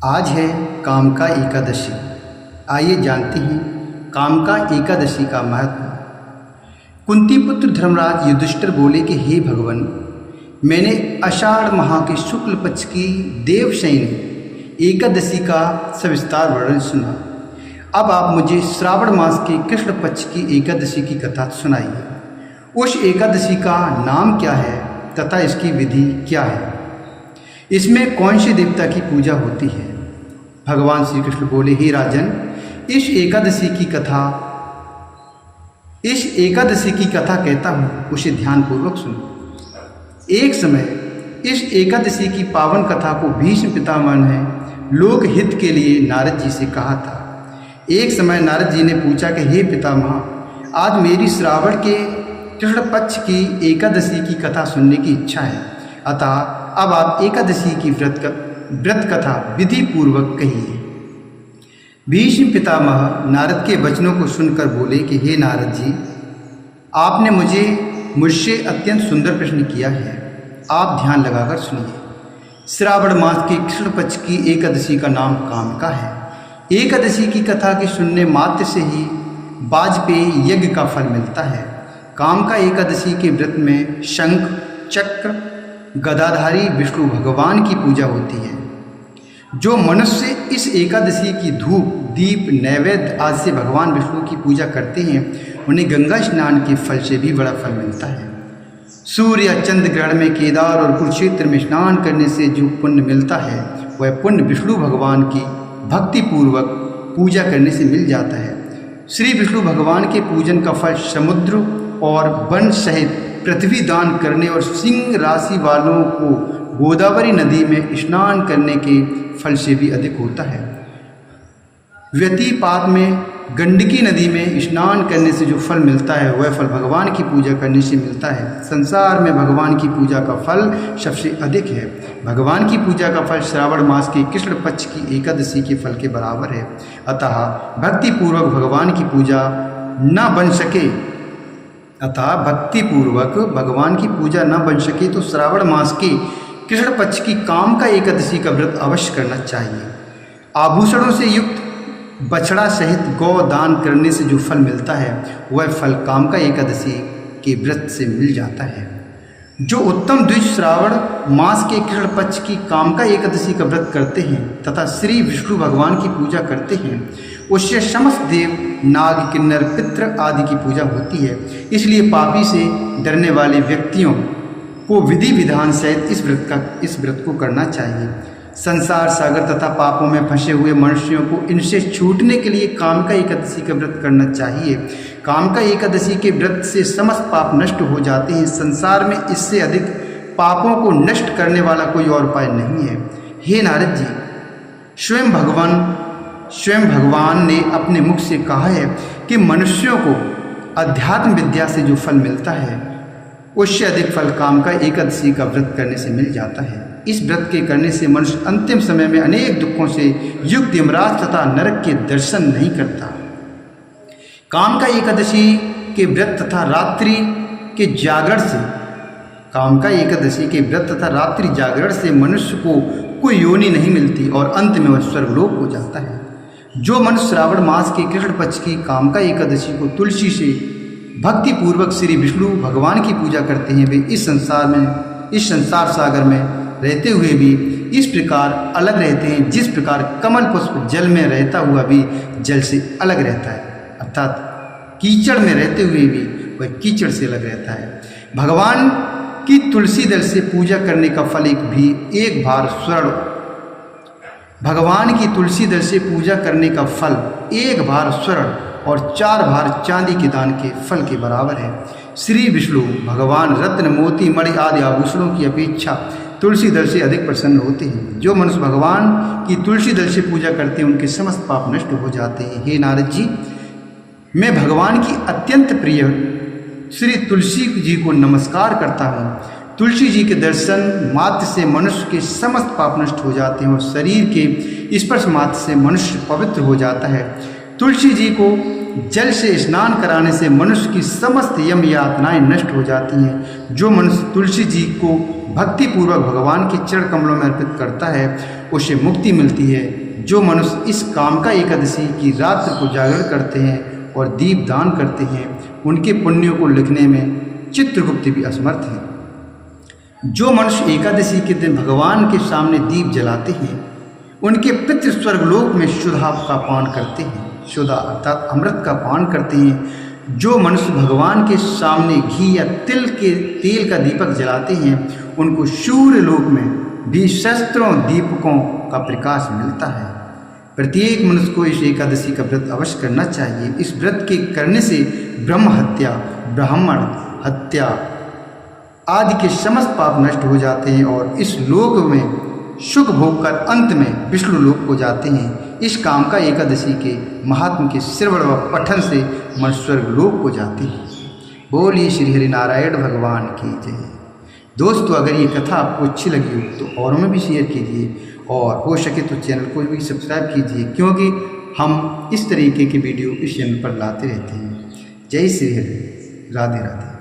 आज है कामका एकादशी। आइए जानते हैं कामका एकादशी का महत्व। कुंती पुत्र धर्मराज युधिष्ठिर बोले कि हे भगवान, मैंने आषाढ़ माह के शुक्ल पक्ष की देवशयनी एकादशी का सविस्तार वर्णन सुना। अब आप मुझे श्रावण मास के कृष्ण पक्ष की एकादशी की कथा सुनाइए। उस एकादशी का नाम क्या है तथा इसकी विधि क्या है? इसमें कौन से देवता की पूजा होती है? भगवान श्री कृष्ण बोले, हे राजन, इस एकादशी की कथा कहता हूँ, उसे ध्यानपूर्वक सुनो। एक समय इस एकादशी की पावन कथा को भीष्म पितामह ने लोक हित के लिए नारद जी से कहा था। एक समय नारद जी ने पूछा कि हे पितामह, आज मेरी श्रावण के कृष्ण पक्ष की एकादशी की कथा सुनने की इच्छा है, अतः अब आप एकादशी की व्रत कथा विधि पूर्वक कहिए। भीष्म पितामह नारद के वचनों को सुनकर बोले कि हे नारद जी, आपने मुझसे अत्यंत सुंदर प्रश्न किया है। आप ध्यान लगाकर सुनिए। श्रावण मास के कृष्ण पक्ष की एकादशी का नाम कामका है। एकादशी की कथा के सुनने मात्र से ही वाजपेयी यज्ञ का फल मिलता है। कामका एकादशी के व्रत में शंख, चक्र, गदाधारी विष्णु भगवान की पूजा होती है। जो मनुष्य इस एकादशी की धूप, दीप, नैवेद्य आदि से भगवान विष्णु की पूजा करते हैं, उन्हें गंगा स्नान के फल से भी बड़ा फल मिलता है। सूर्य या चंद्र ग्रहण में केदार और कुरुक्षेत्र में स्नान करने से जो पुण्य मिलता है, वह पुण्य विष्णु भगवान की भक्तिपूर्वक पूजा करने से मिल जाता है। श्री विष्णु भगवान के पूजन का फल समुद्र और वन सहित पृथ्वी दान करने और सिंह राशि वालों को गोदावरी नदी में स्नान करने के फल से भी अधिक होता है। व्यतिपात में गंडकी नदी में स्नान करने से जो फल मिलता है, वह फल भगवान की पूजा करने से मिलता है। संसार में भगवान की पूजा का फल सबसे अधिक है। भगवान की पूजा का फल श्रावण मास के कृष्ण पक्ष की एकादशी के फल के बराबर है। अतः भक्तिपूर्वक भगवान की पूजा न बन सके तो श्रावण मास के कृष्ण पक्ष की कामका एकादशी का व्रत अवश्य करना चाहिए। आभूषणों से युक्त बछड़ा सहित गौ दान करने से जो फल मिलता है, वह फल कामका एकादशी के व्रत से मिल जाता है। जो उत्तम द्विज श्रावण मास के कृष्ण पक्ष की कामका एकादशी का व्रत करते हैं तथा श्री विष्णु भगवान की पूजा करते हैं, उससे समस्त देव, नाग, किन्नर, पितृ आदि की पूजा होती है। इसलिए पापी से डरने वाले व्यक्तियों को विधि विधान सहित इस व्रत को करना चाहिए। संसार सागर तथा पापों में फंसे हुए मनुष्यों को इनसे छूटने के लिए कामका एकादशी का व्रत करना चाहिए। कामका एकादशी के व्रत से समस्त पाप नष्ट हो जाते हैं। संसार में इससे अधिक पापों को नष्ट करने वाला कोई और उपाय नहीं है। हे नारद जी, स्वयं भगवान ने अपने मुख से कहा है कि मनुष्यों को अध्यात्म विद्या से जो फल मिलता है, उससे अधिक फल कामका एकादशी का व्रत करने से मिल जाता है। इस व्रत के करने से मनुष्य अंतिम समय में अनेक दुखों से युक्त यमराज तथा नरक के दर्शन नहीं करता। कामका एकादशी के व्रत तथा रात्रि जागरण से मनुष्य को कोई योनि नहीं मिलती और अंत में वह स्वर्गलोक हो जाता है। जो मनुष्य श्रावण मास के कृष्ण पक्ष की कामका एकादशी को तुलसी से भक्तिपूर्वक श्री विष्णु भगवान की पूजा करते हैं, वे इस संसार सागर में रहते हुए भी इस प्रकार अलग रहते हैं जिस प्रकार कमल पुष्प जल में रहता हुआ भी जल से अलग रहता है, अर्थात कीचड़ में रहते हुए भी वह कीचड़ से अलग रहता है। भगवान की तुलसी दल से पूजा करने का फल एक भार स्वर्ण और 4 भार चांदी के दान के फल के बराबर है। श्री विष्णु भगवान रत्न, मोती, मणि आदि आभूषणों की अपेक्षा तुलसी दल से अधिक प्रसन्न होते हैं। जो मनुष्य भगवान की तुलसी दल से पूजा करते हैं, उनके समस्त पाप नष्ट हो जाते हैं। हे नारद जी, मैं भगवान की अत्यंत प्रिय श्री तुलसी जी को नमस्कार करता हूँ। तुलसी जी के दर्शन मात्र से मनुष्य के समस्त पाप नष्ट हो जाते हैं और शरीर के स्पर्श मात्र से मनुष्य पवित्र हो जाता है। तुलसी जी को जल से स्नान कराने से मनुष्य की समस्त यम यातनाएं नष्ट हो जाती हैं। जो मनुष्य तुलसी जी को भक्तिपूर्वक भगवान के चरण कमलों में अर्पित करता है उसे मुक्ति मिलती है। जो मनुष्य इस कामका एकादशी की रात्र को जागरण करते हैं और दीप दान करते हैं उनके पुण्यों को लिखने में चित्रगुप्त भी असमर्थ है। जो मनुष्य एकादशी के दिन भगवान के सामने दीप जलाते हैं उनके पितृ स्वर्गलोक में शुद्धा का पान करते हैं, शुद्धा अर्थात अमृत का पान करते हैं। जो मनुष्य भगवान के सामने घी या तिल के तेल का दीपक जलाते हैं उनको सूर्य लोक में भी सहस्त्रों दीपकों का प्रकाश मिलता है। प्रत्येक मनुष्य को इस एकादशी का व्रत अवश्य करना चाहिए। इस व्रत के करने से ब्रह्म हत्या, ब्राह्मण हत्या आदि के समस्त पाप नष्ट हो जाते हैं और इस लोक में सुख भोग कर अंत में विष्णु लोक को जाते हैं। इस कामका एकादशी के महात्म के श्रवण व पठन से मन स्वर्ग लोक को जाते हैं। बोलिए श्री हरिनारायण भगवान की जय। दोस्तों, अगर ये कथा आपको अच्छी लगी हो तो औरों में भी शेयर कीजिए और हो सके तो चैनल को भी सब्सक्राइब कीजिए, क्योंकि हम इस तरीके के वीडियो इस चैनल पर लाते रहते हैं। जय श्री हरि, राधे राधे।